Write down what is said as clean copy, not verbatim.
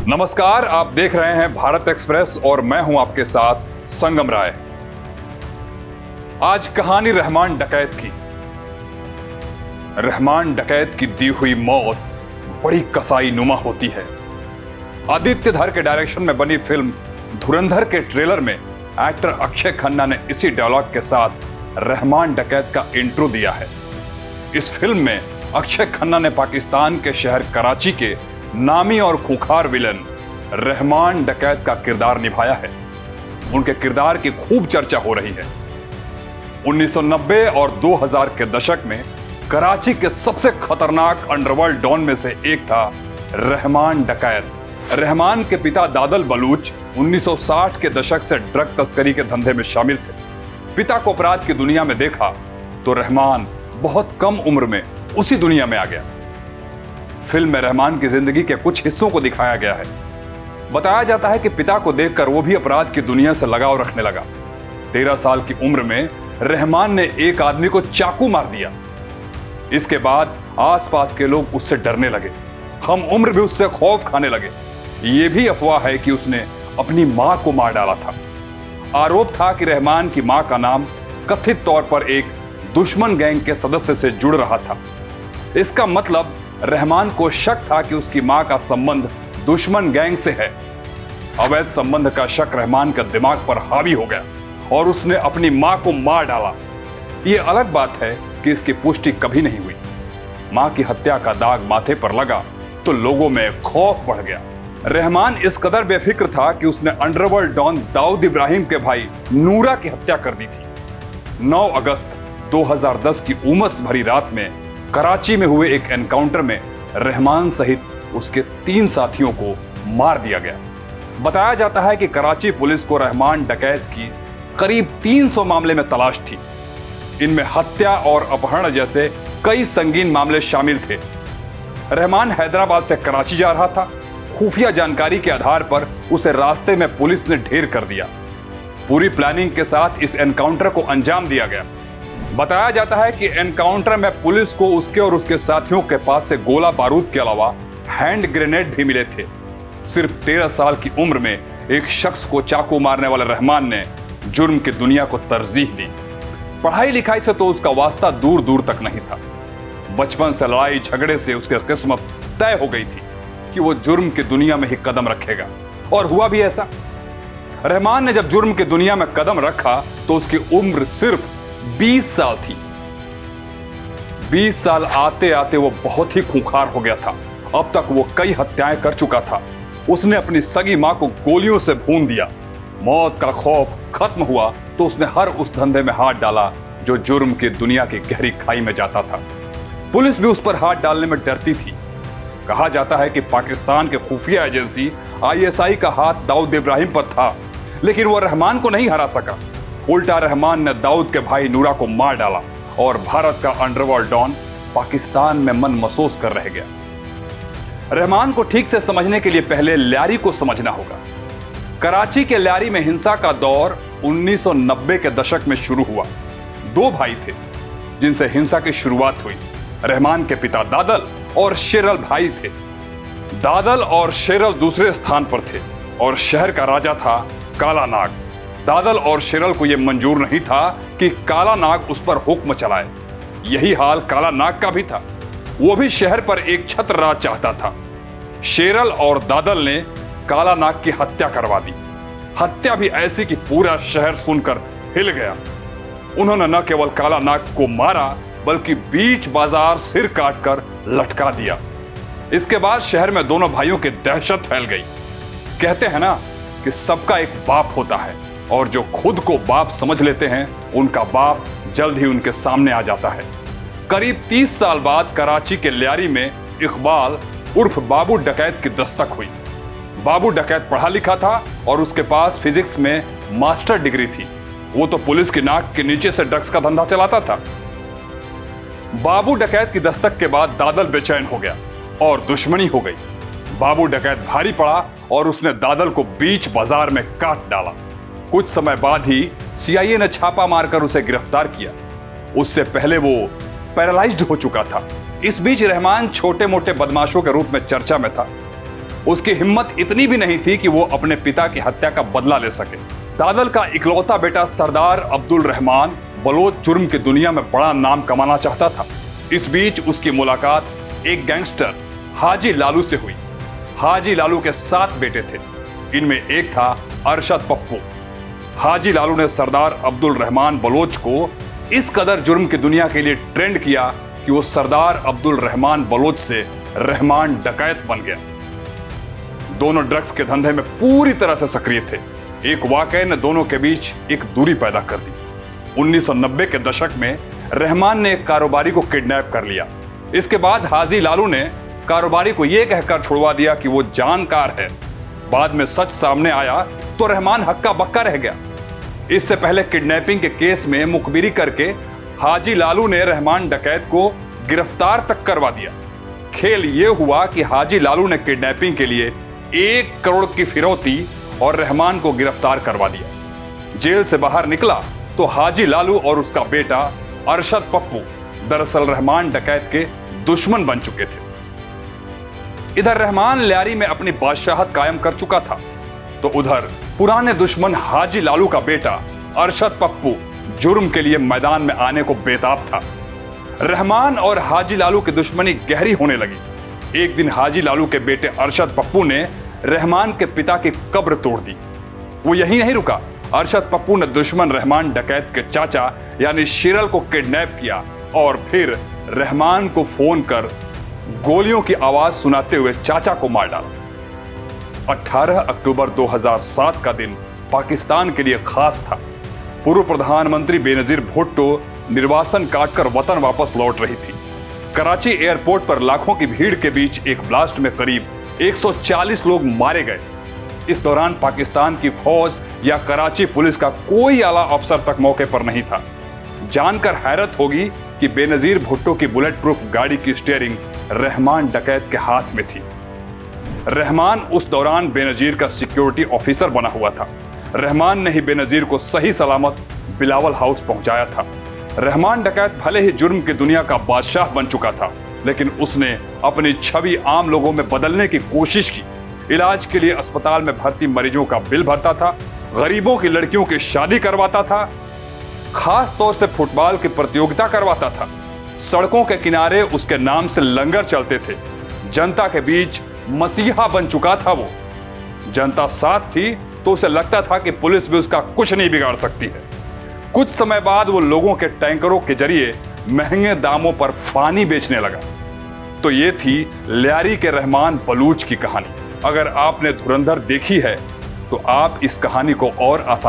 नमस्कार, आप देख रहे हैं भारत एक्सप्रेस और मैं हूं आपके साथ संगम राय। आज कहानी रहमान डकैत की। रहमान डकैत की दी हुई मौत बड़ी कसाई नुमा होती है। आदित्य धर के डायरेक्शन में बनी फिल्म धुरंधर के ट्रेलर में एक्टर अक्षय खन्ना ने इसी डायलॉग के साथ रहमान डकैत का इंट्रो दिया है। इस फिल्म में अक्षय खन्ना ने पाकिस्तान के शहर कराची के नामी और खूंखार विलन रहमान डकैत का किरदार निभाया है। उनके किरदार की खूब चर्चा हो रही है। 1990 और 2000 के दशक में कराची के सबसे खतरनाक अंडरवर्ल्ड डॉन में से एक था रहमान डकैत। रहमान के पिता दादल बलूच 1960 के दशक से ड्रग तस्करी के धंधे में शामिल थे। पिता को अपराध की दुनिया में देखा तो रहमान बहुत कम उम्र में उसी दुनिया में आ गया। फिल्म में रहमान की जिंदगी के कुछ हिस्सों को दिखाया गया है। बताया जाता है कि पिता को देखकर वो भी अपराध की दुनिया से लगाव रखने लगा। 13 साल की उम्र में रहमान ने एक आदमी को चाकू मार दिया। इसके बाद आसपास के लोग उससे डरने लगे। हम उम्र भी उससे खौफ खाने लगे। ये भी अफवाह है कि उसने अपनी मां को मार डाला था। आरोप था कि रहमान की मां का नाम कथित तौर पर एक दुश्मन गैंग के सदस्य से जुड़ रहा था। इसका मतलब रहमान को शक था कि उसकी मां का संबंध दुश्मन गैंग से है। अवैध संबंध का शक रहमान का दिमाग पर हावी हो गया और उसने अपनी मां को मार डाला। यह अलग बात है कि इसकी पुष्टि कभी नहीं हुई। मां की हत्या का दाग माथे पर लगा तो लोगों में खौफ बढ़ गया। रहमान इस कदर बेफिक्र था कि उसने अंडरवर्ल्ड डॉन दाऊद इब्राहिम के भाई नूरा की हत्या कर दी थी। 9 अगस्त 2010 की उमस भरी रात में कराची में हुए एक एनकाउंटर में रहमान सहित उसके 3 साथियों को मार दिया गया। बताया जाता है कि कराची पुलिस को रहमान डकैत की करीब 300 मामले में तलाश थी। इनमें हत्या और अपहरण जैसे कई संगीन मामले शामिल थे। रहमान हैदराबाद से कराची जा रहा था। खुफिया जानकारी के आधार पर उसे रास्ते में पुलिस ने ढेर कर दिया। पूरी प्लानिंग के साथ इस एनकाउंटर को अंजाम दिया गया। बताया जाता है कि एनकाउंटर में पुलिस को उसके और उसके साथियों के पास से गोला बारूद के अलावा हैंड ग्रेनेड भी मिले थे। सिर्फ 13 साल की उम्र में एक शख्स को चाकू मारने वाले रहमान ने जुर्म की दुनिया को तरजीह दी। पढ़ाई लिखाई से तो उसका वास्ता दूर दूर तक नहीं था। बचपन से लड़ाई झगड़े से उसकी किस्मत तय हो गई थी कि वो जुर्म की दुनिया में ही कदम रखेगा, और हुआ भी ऐसा। रहमान ने जब जुर्म की दुनिया में कदम रखा तो उसकी उम्र सिर्फ 20 साल थी। 20 साल आते आते वो बहुत ही खूंखार हो गया था। अब तक वो कई हत्याएं कर चुका था। उसने अपनी सगी मां को गोलियों से भून दिया। मौत का खौफ खत्म हुआ तो उसने हर उस धंधे में हाथ डाला जो जुर्म की दुनिया की गहरी खाई में जाता था। पुलिस भी उस पर हाथ डालने में डरती थी। कहा जाता है कि पाकिस्तान के खुफिया एजेंसी ISI का हाथ दाऊद इब्राहिम पर था, लेकिन वो रहमान को नहीं हरा सका। उल्टा रहमान ने दाऊद के भाई नूरा को मार डाला और भारत का अंडरवर्ल्ड डॉन पाकिस्तान में मन महसूस कर रह गया। रहमान को ठीक से समझने के लिए पहले ल्यारी को समझना होगा। कराची के ल्यारी में हिंसा का दौर 1990 के दशक में शुरू हुआ। 2 भाई थे जिनसे हिंसा की शुरुआत हुई। रहमान के पिता दादल और शेरल भाई थे। दादल और शेरल दूसरे स्थान पर थे और शहर का राजा था काला नाग। दादल और शेरल को यह मंजूर नहीं था कि काला नाग उस पर हुक्म चलाए। यही हाल काला नाग का भी था। वो भी शहर पर एक छत्र राज चाहता था। शेरल और दादल ने काला नाग की हत्या करवा दी। हत्या भी ऐसी कि पूरा शहर सुनकर हिल गया। उन्होंने न केवल काला नाग को मारा बल्कि बीच बाजार सिर काटकर लटका दिया। इसके बाद शहर में दोनों भाइयों की दहशत फैल गई। कहते हैं ना कि सबका एक बाप होता है, और जो खुद को बाप समझ लेते हैं उनका बाप जल्द ही उनके सामने आ जाता है। करीब 30 साल बाद कराची के ल्यारी में इकबाल उर्फ बाबू डकैत की दस्तक हुई। बाबू डकैत पढ़ा लिखा था और उसके पास फिजिक्स में मास्टर डिग्री थी। वो तो पुलिस की नाक के नीचे से ड्रग्स का धंधा चलाता था। बाबू डकैत की दस्तक के बाद दादल बेचैन हो गया और दुश्मनी हो गई। बाबू डकैत भारी पड़ा और उसने दादल को बीच बाजार में काट डाला। कुछ समय बाद ही CIA ने छापा मारकर उसे गिरफ्तार किया। उससे पहले वो पैरालाइज्ड हो चुका था। इस बीच रहमान छोटे मोटे बदमाशों के रूप में चर्चा में था। उसकी हिम्मत इतनी भी नहीं थी कि वो अपने पिता की हत्या का बदला ले सके। दादल का इकलौता बेटा सरदार अब्दुल रहमान बलोच जुर्म की दुनिया में बड़ा नाम कमाना चाहता था। इस बीच उसकी मुलाकात एक गैंगस्टर हाजी लालू से हुई। हाजी लालू के 7 बेटे थे। इनमें एक था अरशद पप्पू। हाजी लालू ने सरदार अब्दुल रहमान बलोच को इस कदर जुर्म की दुनिया के लिए ट्रेंड किया कि वो सरदार अब्दुल रहमान बलोच से रहमान डकैत बन गया। दोनों ड्रग्स के धंधे में पूरी तरह से सक्रिय थे। एक वाकये ने दोनों के बीच एक दूरी पैदा कर दी। 1990 के दशक में रहमान ने एक कारोबारी को किडनैप कर लिया। इसके बाद हाजी लालू ने कारोबारी को यह कहकर छुड़वा दिया कि वो जानकार है। बाद में सच सामने आया तो रहमान हक्का बक्का रह गया। इससे पहले किडनैपिंग के केस में मुखबिरी करके हाजी लालू ने रहमान डकैत को गिरफ्तार तक करवा दिया। खेल यह हुआ कि हाजी लालू ने किडनैपिंग के लिए 1 करोड़ की फिरौती और रहमान को गिरफ्तार करवा दिया। जेल से बाहर निकला तो हाजी लालू और उसका बेटा अरशद पप्पू दरअसल रहमान डकैत के दुश्मन बन चुके थे। इधर रहमान लियारी में अपनी बादशाहत कायम कर चुका था, तो उधर पुराने दुश्मन हाजी लालू का बेटा अरशद पप्पू जुर्म के लिए मैदान में आने को बेताब था। रहमान और हाजी लालू की दुश्मनी गहरी होने लगी। एक दिन हाजी लालू के बेटे अरशद पप्पू ने रहमान के पिता की कब्र तोड़ दी। वो यही नहीं रुका, अरशद पप्पू ने दुश्मन रहमान डकैत के चाचा यानी शिरल को किडनैप किया और फिर रहमान को फोन कर गोलियों की आवाज सुनाते हुए चाचा को मार डाला। 18 अक्टूबर 2007 का दिन पाकिस्तान के लिए खास था। पूर्व प्रधानमंत्री बेनजीर भुट्टो निर्वासन काटकर वतन वापस लौट रही थी। कराची एयरपोर्ट पर लाखों की भीड़ के बीच एक ब्लास्ट में करीब 140 लोग मारे गए। इस दौरान पाकिस्तान की फौज या कराची पुलिस का कोई आला अफसर तक मौके पर नहीं था। जानकर हैरत होगी कि बेनजीर भुट्टो की बुलेट प्रूफ गाड़ी की स्टीयरिंग रहमान डकैत के हाथ में थी। रहमान उस दौरान बेनजीर का सिक्योरिटी ऑफिसर बना हुआ था। रहमान ने ही बेनजीर को सही सलामत बिलावल हाउस पहुंचाया था। रहमान डकैत भले ही जुर्म की दुनिया का बादशाह बन चुका था, लेकिन उसने अपनी छवि आम लोगों में बदलने की कोशिश की। इलाज के लिए अस्पताल में भर्ती मरीजों का बिल भरता था, गरीबों की लड़कियों की शादी करवाता था, खास तौर से फुटबॉल की प्रतियोगिता करवाता था। सड़कों के किनारे उसके नाम से लंगर चलते थे। जनता के बीच मसीहा बन चुका था वो। जनता साथ थी तो उसे लगता था कि पुलिस भी उसका कुछ नहीं बिगाड़ सकती है। कुछ समय बाद वो लोगों के टैंकरों के जरिए महंगे दामों पर पानी बेचने लगा। तो ये थी लियारी के रहमान बलूच की कहानी। अगर आपने धुरंधर देखी है तो आप इस कहानी को और आसानी